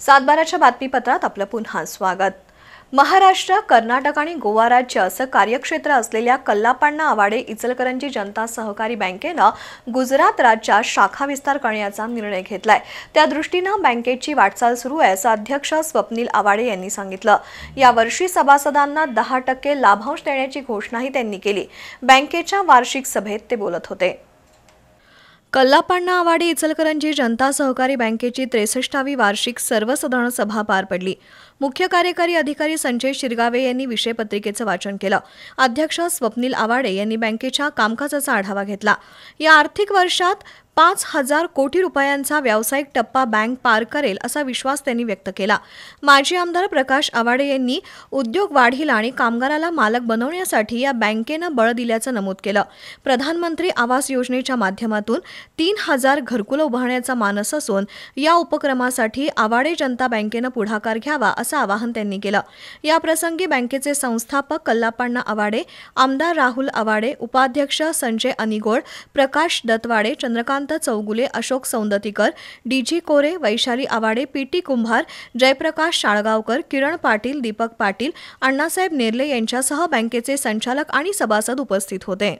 सातबाराच्या बातमीपत्रात आपलं पुन्हा स्वागत। महाराष्ट्र, कर्नाटक आणि गोवा राज्य असं कार्यक्षेत्र असलेल्या कल्लापण्णा आवाडे इचलकरंजी जनता सहकारी बँकेनं गुजरात राज्यात शाखा विस्तार करण्याचा निर्णय घेतलाय। त्या दृष्टीने बँकेची वाटचाल सुरू आहे असं अध्यक्ष स्वप्नील आवाडे यांनी सांगितलं। या वर्षी सभासदांना 10% लाभांश देण्याची घोषणाही त्यांनी केली। बँकेच्या वार्षिक सभेत ते बोलत होते। कल्लापण्णा आवाडे इचलकरंजी जनता सहकारी बँकेची 63वी वार्षिक सर्वसाधारण सभा पार पडली। मुख्य कार्यकारी अधिकारी संजय शिरगावे यांनी विषय पत्रिकेचं वाचन केलं। अध्यक्ष स्वप्नील आवाडे यांनी बँकेच्या कामकाजाचा आढावा घेतला। या आर्थिक वर्षात 5,000 कोटी रुपयांचा व्यावसायिक टप्पा बँक पार करेल असा विश्वास त्यांनी व्यक्त केला। माजी आमदार प्रकाश आवाडे यांनी उद्योग वाढीला आणि कामगाराला मालक बनवण्यासाठी या बँकेनं बळ दिल्याचं नमूद केलं। प्रधानमंत्री आवास योजनेच्या माध्यमातून 3,000 घरकुलं उभारण्याचा मानस असून या उपक्रमासाठी आवाडे जनता बँकेनं पुढाकार घ्यावा असं आवाहन त्यांनी केलं। या प्रसंगी बँकेचे संस्थापक कल्लापण्णा आवाडे, आमदार राहुल आवाडे, उपाध्यक्ष संजय अनिगोड, प्रकाश दत्तवाडे, चंद्रकांत चौगुले, अशोक सौंदतीकर, डीजी कोरे, वैशाली आवाडे, पीटी कुंभार, जयप्रकाश शाळगावकर, किरण पाटील, दीपक पाटील, अण्णासाहेब नेर्ले यांच्यासह बँकेचे संचालक आणि सभासद उपस्थित होते।